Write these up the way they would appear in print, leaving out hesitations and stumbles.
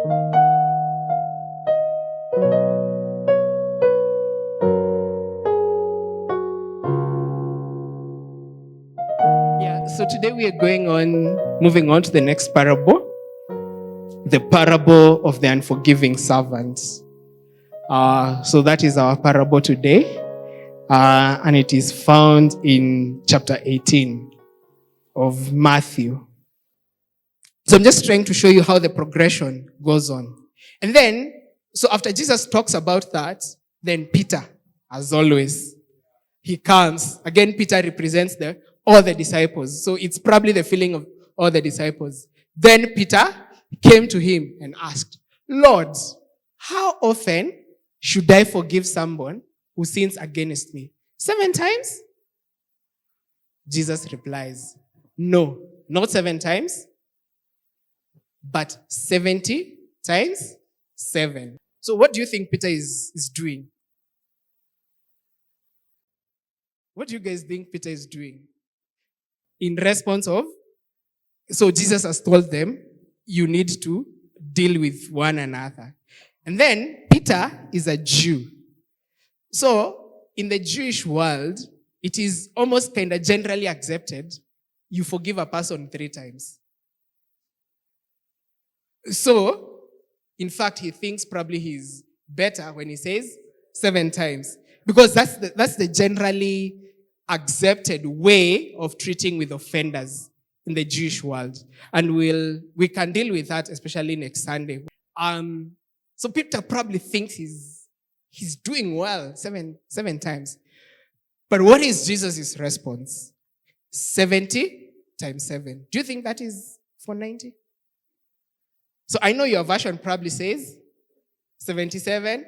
Yeah, so today we are moving on to the next parable, the parable of the unforgiving servant. So that is our parable today, and it is found in chapter 18 of Matthew. So I'm just trying to show you how the progression goes on. And then, so after Jesus talks about that, then Peter, as always, he comes. Again, Peter represents all the disciples. So it's probably the feeling of all the disciples. Then Peter came to him and asked, Lord, how often should I forgive someone who sins against me? 7 times? Jesus replies, no, not 7 times, but 70 times 7. So what do you think Peter is doing? What do you guys think Peter is doing? In response of, so Jesus has told them, you need to deal with one another. And then Peter is a Jew. So in the Jewish world, it is almost kind of generally accepted, you forgive a person 3 times. So, in fact, he thinks probably he's better when he says 7 times. Because that's the generally accepted way of treating with offenders in the Jewish world. And we can deal with that, especially next Sunday. So Peter probably thinks he's doing well 7 times. But what is Jesus' response? 70 times 7. Do you think that is 490? So I know your version probably says 77.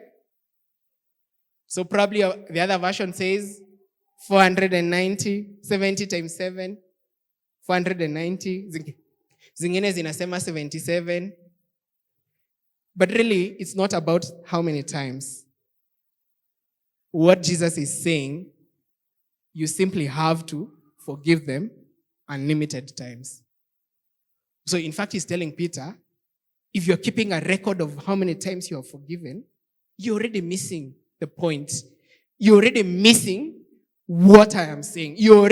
So probably the other version says 490, 70 times 7, 490. Zingine zinasema 77. But really, it's not about how many times. What Jesus is saying, you simply have to forgive them unlimited times. So in fact, he's telling Peter, if you're keeping a record of how many times you are forgiven, you're already missing the point. You're already missing what I am saying. You're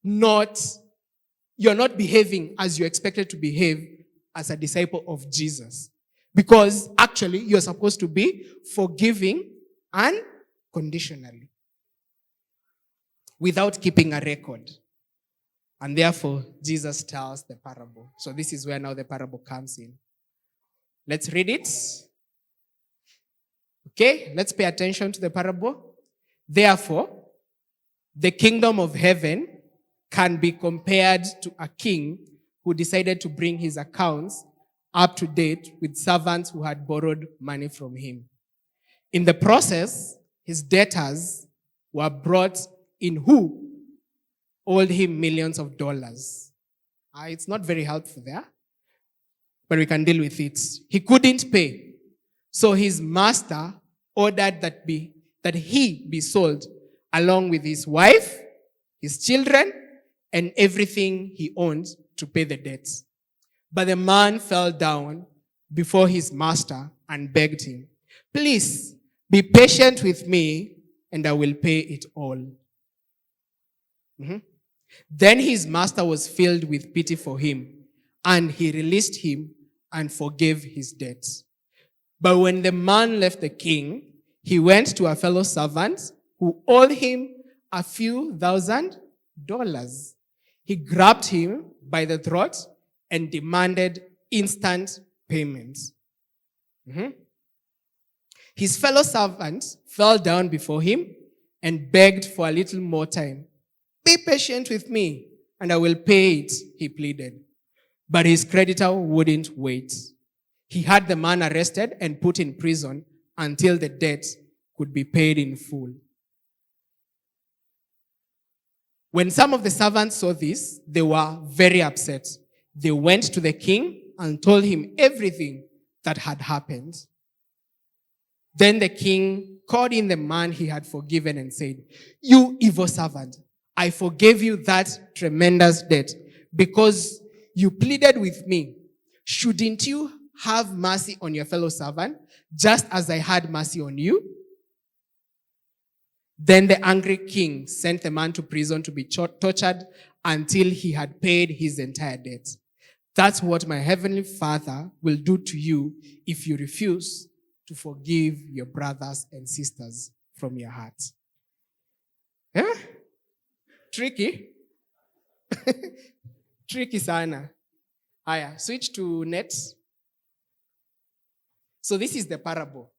not behaving as you're expected to behave as a disciple of Jesus. Because actually, you're supposed to be forgiving unconditionally without keeping a record. And therefore, Jesus tells the parable. So this is where now the parable comes in. Let's read it. Okay, let's pay attention to the parable. Therefore, the kingdom of heaven can be compared to a king who decided to bring his accounts up to date with servants who had borrowed money from him. In the process, his debtors were brought in who owed him millions of dollars. It's not very helpful there, but we can deal with it. He couldn't pay, so his master ordered that he be sold along with his wife, his children, and everything he owned to pay the debts. But the man fell down before his master and begged him, please be patient with me and I will pay it all. Then his master was filled with pity for him, and he released him and forgave his debts. But when the man left the king, he went to a fellow servant who owed him a few $1,000s. He grabbed him by the throat and demanded instant payment. His fellow servant fell down before him and begged for a little more time. Be patient with me, and I will pay it, he pleaded. But his creditor wouldn't wait. He had the man arrested and put in prison until the debt could be paid in full. When some of the servants saw this, they were very upset. They went to the king and told him everything that had happened. Then the king called in the man he had forgiven and said, you evil servant, I forgave you that tremendous debt because you pleaded with me. Shouldn't you have mercy on your fellow servant, just as I had mercy on you?" Then the angry king sent the man to prison to be tortured until he had paid his entire debt. That's what my heavenly Father will do to you if you refuse to forgive your brothers and sisters from your heart. Yeah? Tricky. Tricky sana. Haya, switch to net. So this is the parable.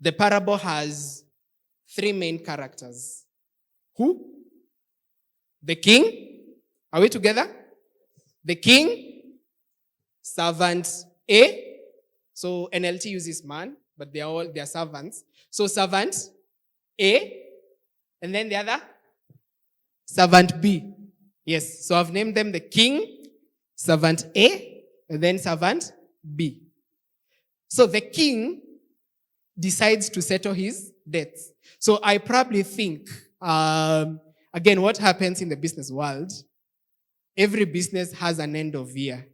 The parable has three main characters. Who? The king. Are we together? The king, servant A. So NLT uses man, but they're servants. So servant A, and then the other, servant B. Yes, so I've named them the king, servant A, and then servant B. So the king decides to settle his debts. So I probably think, again, what happens in the business world, every business has an end of year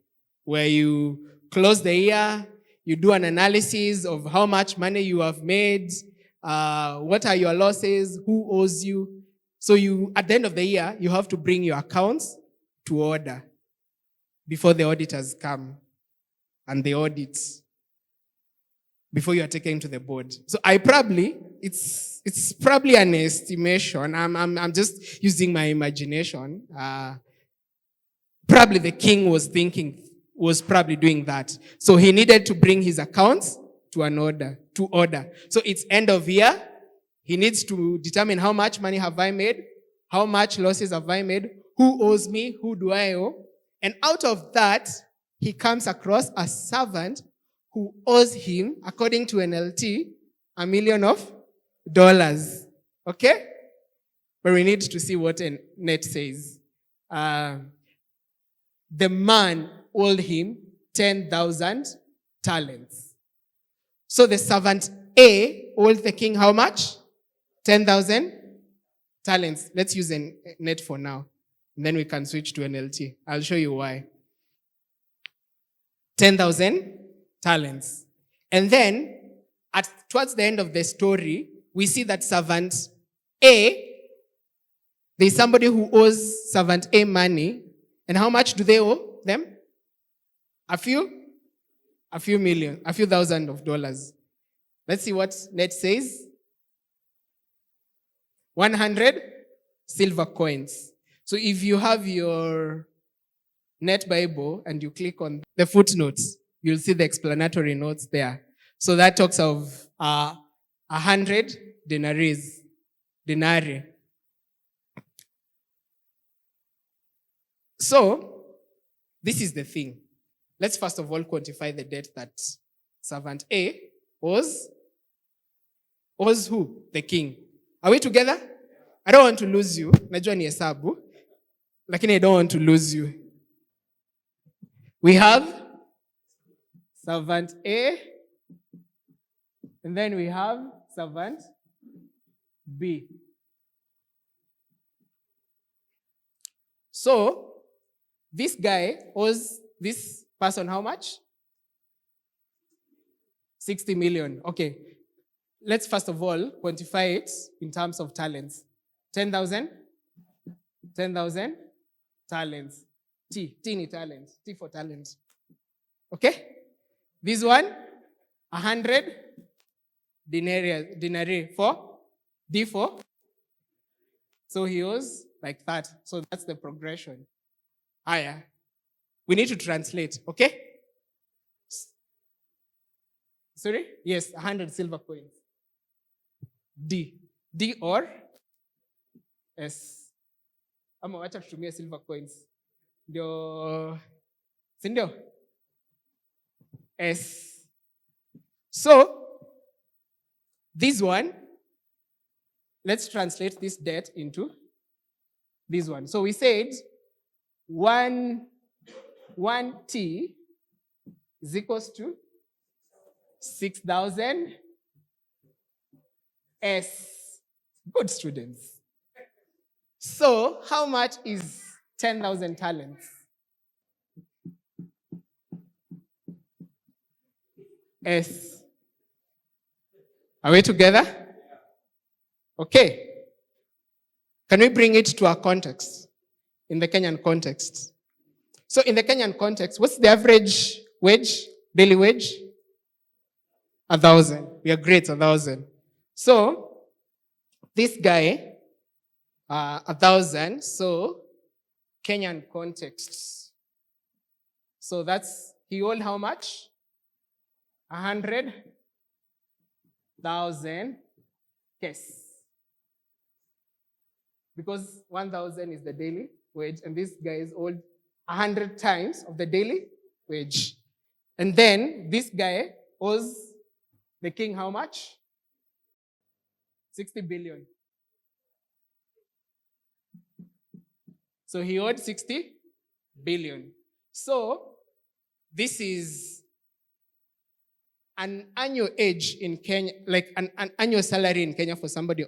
where you close the year, you do an analysis of how much money you have made, what are your losses, who owes you. So you, at the end of the year, you have to bring your accounts to order before the auditors come and they audit before you are taken to the board. So it's probably an estimation. I'm just using my imagination. Probably the king was probably doing that. So he needed to bring his accounts to order. So it's end of year. He needs to determine how much money have I made, how much losses have I made, who owes me, who do I owe. And out of that, he comes across a servant who owes him, according to NLT, $1 million. Okay? But we need to see what net says. The man owed him 10,000 talents. So the servant A owed the king how much? 10,000 talents. Let's use a net for now. And then we can switch to NLT. I'll show you why. 10,000 talents. And then, towards the end of the story, we see that servant A, there's somebody who owes servant A money. And how much do they owe them? A few million, a few thousand of dollars. Let's see what net says. 100 silver coins. So if you have your Net Bible and you click on the footnotes, you'll see the explanatory notes there. So that talks of 100 denarii. So this is the thing. Let's first of all quantify the debt that servant A owes who? The king. Are we together? I don't want to lose you. Najua ni hesabu. Lakini I don't want to lose you. We have servant A, and then we have servant B. So, this guy owes this person how much? 60 million. Okay. Let's first of all quantify it in terms of talents. 10,000? 10,000 talents. T ni talent. T for talent. Okay? This one, 100 denarii for D for. So he owes like that. So that's the progression. Higher. We need to translate, okay? Sorry? Yes, 100 silver coins. D. D or S. Ama wacha tutumie silver coins. Ndio. Sindio? S. So, this one, let's translate this debt into this one. So we said 1T is equals to 6,000 S. Good students. So how much is 10,000 talents? S. Are we together? Okay. Can we bring it to our context? In the Kenyan context. So in the Kenyan context, what's the average wage, daily wage? 1,000. We agree it's 1,000. So this guy, 1,000. So Kenyan context. So that's, he owed how much? 100,000. Yes. Because 1,000 is the daily wage, and this guy is owed 100 times of the daily wage. And then this guy owes the king how much? 60 billion. So he owed 60 billion. So this is an annual age in Kenya, like an annual salary in Kenya for somebody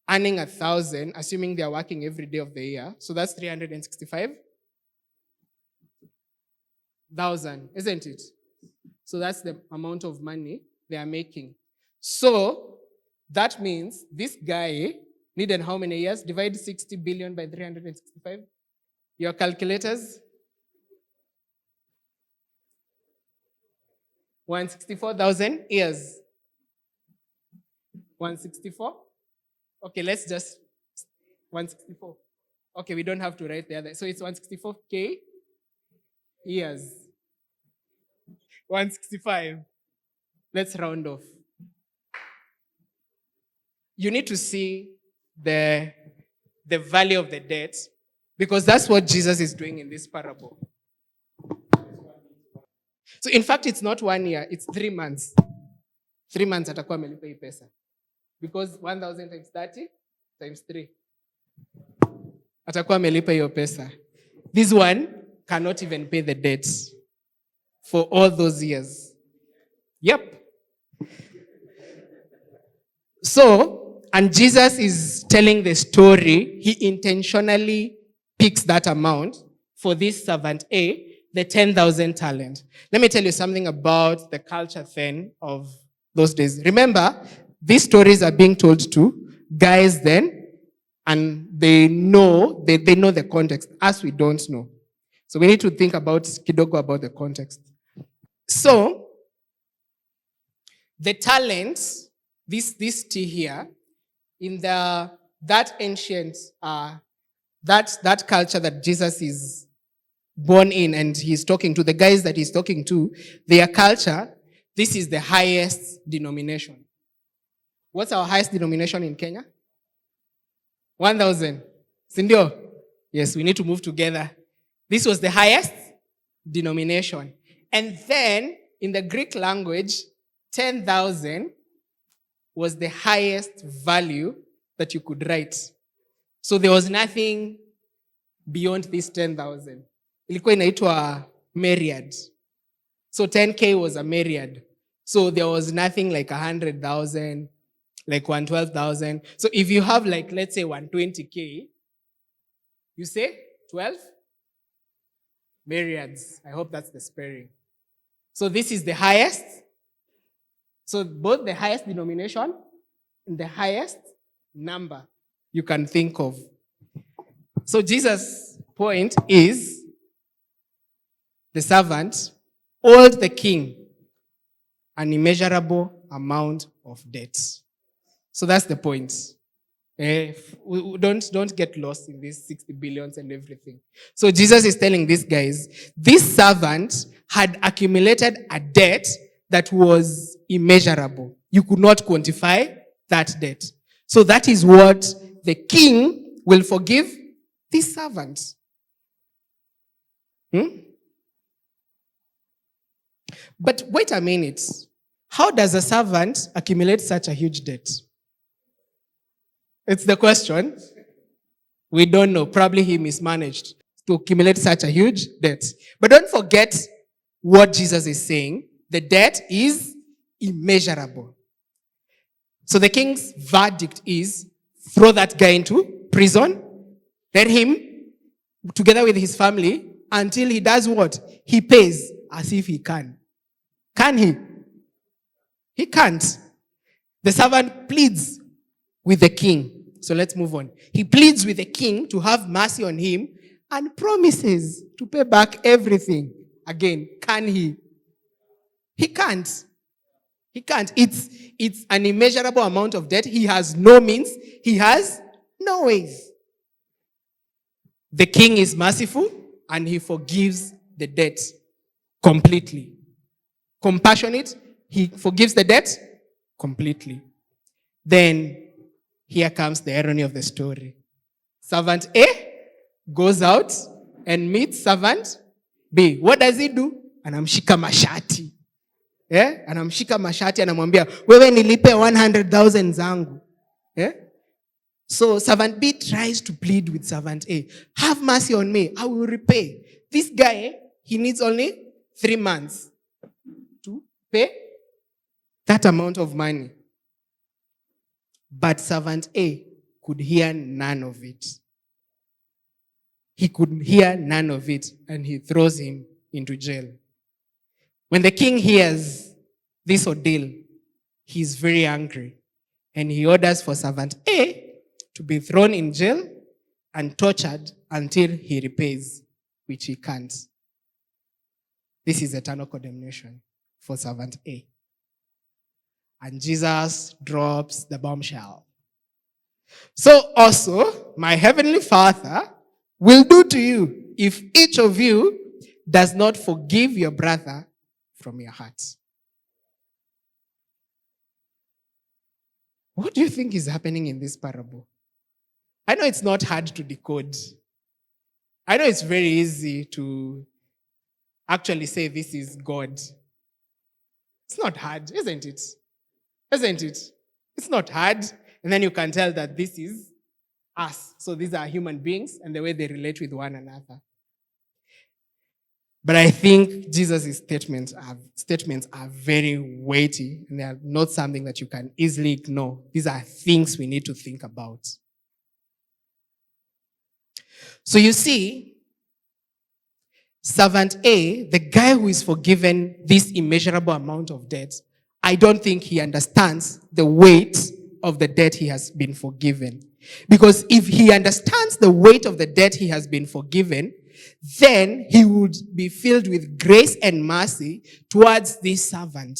earning 1,000, assuming they are working every day of the year. So that's 365,000, isn't it? So that's the amount of money they are making. So that means this guy needed how many years? Divide 60 billion by 365. Your calculators? 164,000 years. 164? Okay, let's just 164. Okay, we don't have to write the other. So it's 164K years. 165. Let's round off. You need to see the value of the debt, because that's what Jesus is doing in this parable. So in fact, it's not 1 year, it's 3 months. 3 months atakuwa amelipa hii pesa. Because 1,000 times 30 times 3. Atakuwa amelipa hiyo pesa. This one cannot even pay the debt for all those years. Yep. So, and Jesus is telling the story. He intentionally picks that amount for this servant A, the 10,000 talent. Let me tell you something about the culture then of those days. Remember, these stories are being told to guys then, and they know the context, as we don't know. So we need to think about kidogo about the context. So, the talents, this T here, in that ancient, that culture that Jesus is born in and he's talking to, the guys that he's talking to, their culture, this is the highest denomination. What's our highest denomination in Kenya? 1,000. Sindio? Yes, we need to move together. This was the highest denomination. And then, in the Greek language, 10,000 was the highest value that you could write. So there was nothing beyond this 10,000. Ilikuwa inaitwa myriad. So 10K was a myriad. So there was nothing like 100,000, like 112,000. So if you have like, let's say 120K, you say 12 myriads. I hope that's the spelling. So this is the highest. So both the highest denomination and the highest number you can think of. So Jesus' point is the servant owed the king an immeasurable amount of debt. So that's the point. Don't get lost in these 60 billions and everything. So Jesus is telling these guys, this servant had accumulated a debt that was immeasurable. You could not quantify that debt. So that is what the king will forgive this servant. But wait a minute. How does a servant accumulate such a huge debt? It's the question. We don't know. Probably he mismanaged to accumulate such a huge debt. But don't forget what Jesus is saying. The debt is immeasurable. So the king's verdict is throw that guy into prison, let him together with his family until he does what? He pays as if he can Can he? He can't. The servant pleads with the king. So let's move on. He pleads with the king to have mercy on him and promises to pay back everything. Again, can he? He can't. He can't. It's an immeasurable amount of debt. He has no means. He has no ways. The king is merciful and he forgives the debt completely. Compassionate, he forgives the debt completely. Then here comes the irony of the story. Servant A goes out and meets servant B. What does he do? Anamshika mashati. Yeah? Anamshika mashati anamwambia, wewe nilipe 100,000 zangu. Yeah? So servant B tries to plead with servant A. Have mercy on me. I will repay. This guy, he needs only 3 months to pay that amount of money. But servant A could hear none of it. He could hear none of it, and he throws him into jail. When the king hears this ordeal, he's very angry, and he orders for servant A to be thrown in jail and tortured until he repays, which he can't. This is eternal condemnation for servant A. And Jesus drops the bombshell. So also, my heavenly Father will do to you if each of you does not forgive your brother from your heart. What do you think is happening in this parable? I know it's not hard to decode. I know it's very easy to actually say this is God. It's not hard, isn't it? Isn't it? It's not hard. And then you can tell that this is us. So these are human beings and the way they relate with one another. But I think Jesus' statements are very weighty, and they are not something that you can easily ignore. These are things we need to think about. So you see, servant A, the guy who is forgiven this immeasurable amount of debt, I don't think he understands the weight of the debt he has been forgiven. Because if he understands the weight of the debt he has been forgiven, then he would be filled with grace and mercy towards this servant.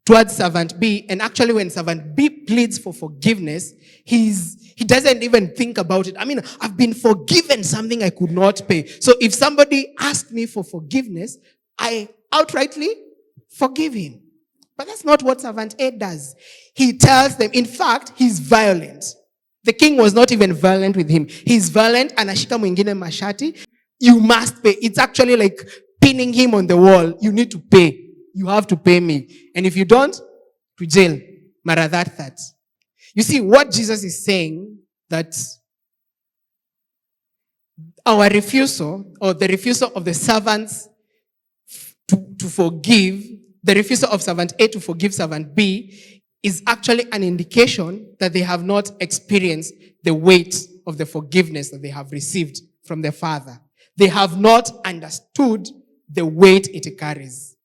Towards servant B. And actually when servant B pleads for forgiveness, he doesn't even think about it. I mean, I've been forgiven something I could not pay. So if somebody asked me for forgiveness, I outrightly forgive him. But that's not what servant A does. He tells them, in fact, he's violent. The king was not even violent with him. He's violent, anashika mwingine mashati. You must pay. It's actually like pinning him on the wall. You need to pay. You have to pay me. And if you don't, to jail. Mara that. You see, what Jesus is saying, that our refusal, or the refusal of the servants to forgive, the refusal of servant A to forgive servant B is actually an indication that they have not experienced the weight of the forgiveness that they have received from their Father. They have not understood the weight it carries.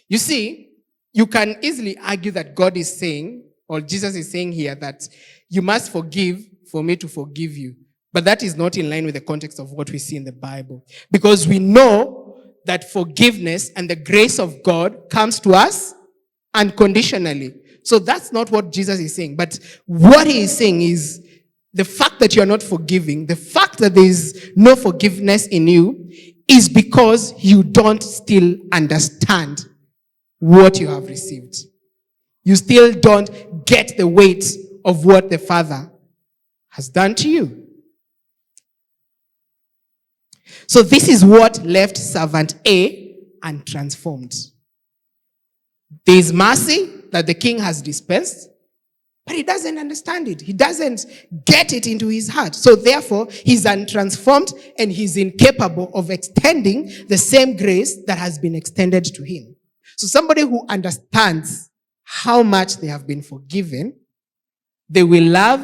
You see, you can easily argue that God is saying, or Jesus is saying here, that you must forgive for me to forgive you. But that is not in line with the context of what we see in the Bible. Because we know that forgiveness and the grace of God comes to us unconditionally. So that's not what Jesus is saying. But what he is saying is the fact that you're not forgiving, the fact that there is no forgiveness in you is because you don't still understand what you have received. You still don't get the weight of what the Father has done to you. So this is what left servant A untransformed. There is mercy that the king has dispensed, but he doesn't understand it. He doesn't get it into his heart. So therefore, he's untransformed and he's incapable of extending the same grace that has been extended to him. So somebody who understands how much they have been forgiven, they will love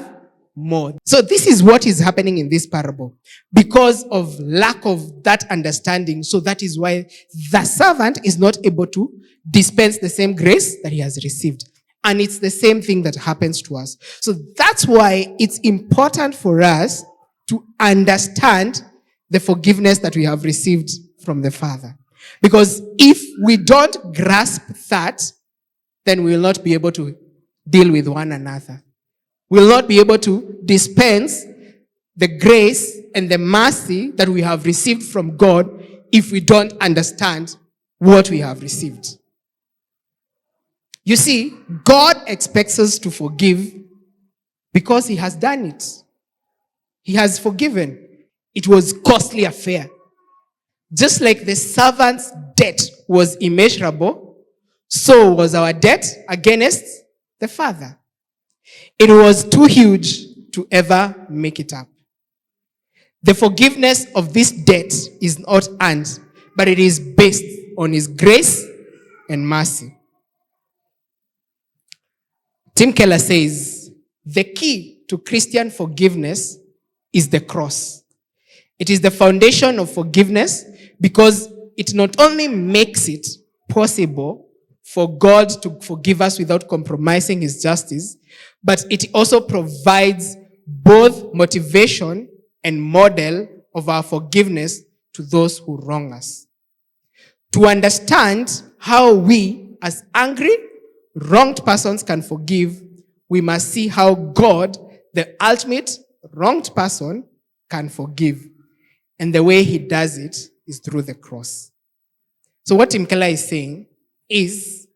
more. So this is what is happening in this parable. Because of lack of that understanding, so that is why the servant is not able to dispense the same grace that he has received. And it's the same thing that happens to us. So that's why it's important for us to understand the forgiveness that we have received from the Father. Because if we don't grasp that, then we will not be able to deal with one another. We will not be able to dispense the grace and the mercy that we have received from God if we don't understand what we have received. You see, God expects us to forgive because he has done it. He has forgiven. It was costly affair. Just like the servant's debt was immeasurable, so was our debt against the Father. It was too huge to ever make it up. The forgiveness of this debt is not earned, but it is based on his grace and mercy. Tim Keller says, the key to Christian forgiveness is the cross. It is the foundation of forgiveness because it not only makes it possible for God to forgive us without compromising his justice, but it also provides both motivation and model of our forgiveness to those who wrong us. To understand how we, as angry, wronged persons can forgive, we must see how God, the ultimate wronged person, can forgive. And the way he does it is through the cross. So what Tim Keller is saying is,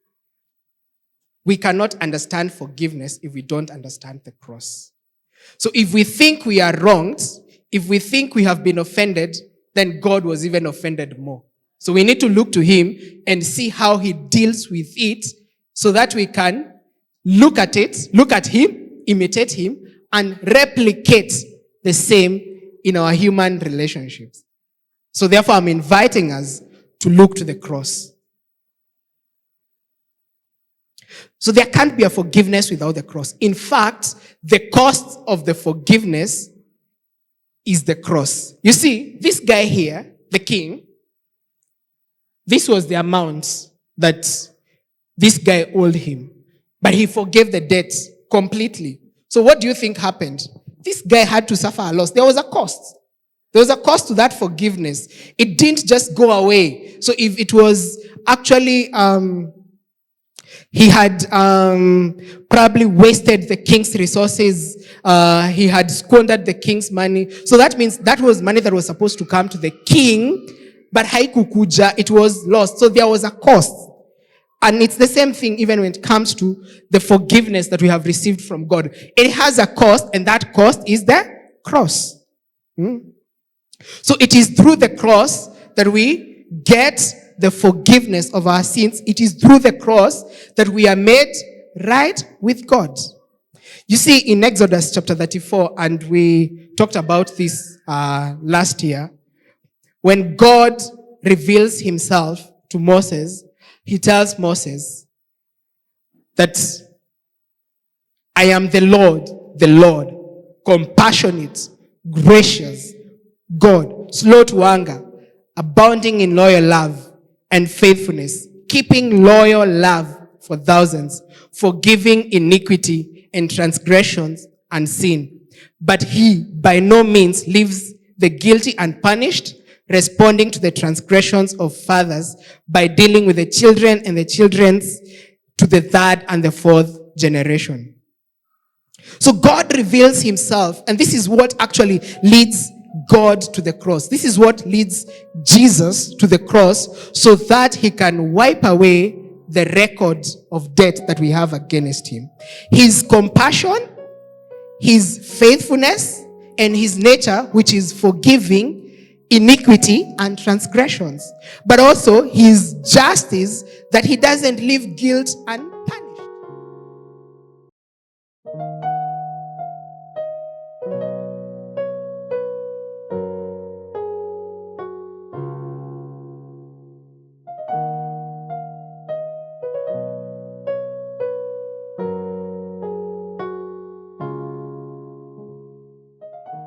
we cannot understand forgiveness if we don't understand the cross. So if we think we are wronged, if we think we have been offended, then God was even offended more. So we need to look to him and see how he deals with it so that we can look at it, look at him, imitate him, and replicate the same in our human relationships. So therefore, I'm inviting us to look to the cross. So there can't be a forgiveness without the cross. In fact, the cost of the forgiveness is the cross. You see, this guy here, the king, this was the amount that this guy owed him. But he forgave the debt completely. So what do you think happened? This guy had to suffer a loss. There was a cost. There was a cost to that forgiveness. It didn't just go away. So if it was actually, he had probably wasted the king's resources. He had squandered the king's money. So that means that was money that was supposed to come to the king, but haikukuja, it was lost. So there was a cost. And it's the same thing even when it comes to the forgiveness that we have received from God. It has a cost, and that cost is the cross. So it is through the cross that we get the forgiveness of our sins. It is through the cross that we are made right with God. You see, in Exodus chapter 34, and we talked about this last year, when God reveals himself to Moses, he tells Moses that I am the Lord, compassionate, gracious, God, slow to anger, abounding in loyal love and faithfulness, keeping loyal love for thousands, forgiving iniquity and transgressions and sin. But he by no means leaves the guilty unpunished, responding to the transgressions of fathers by dealing with the children and the children's to the third and the fourth generation. So God reveals himself, and this is what actually leads God to the cross. This is what leads Jesus to the cross so that he can wipe away the record of debt that we have against him. His compassion, his faithfulness, and his nature, which is forgiving iniquity and transgressions. But also his justice, that he doesn't leave guilt unpunished.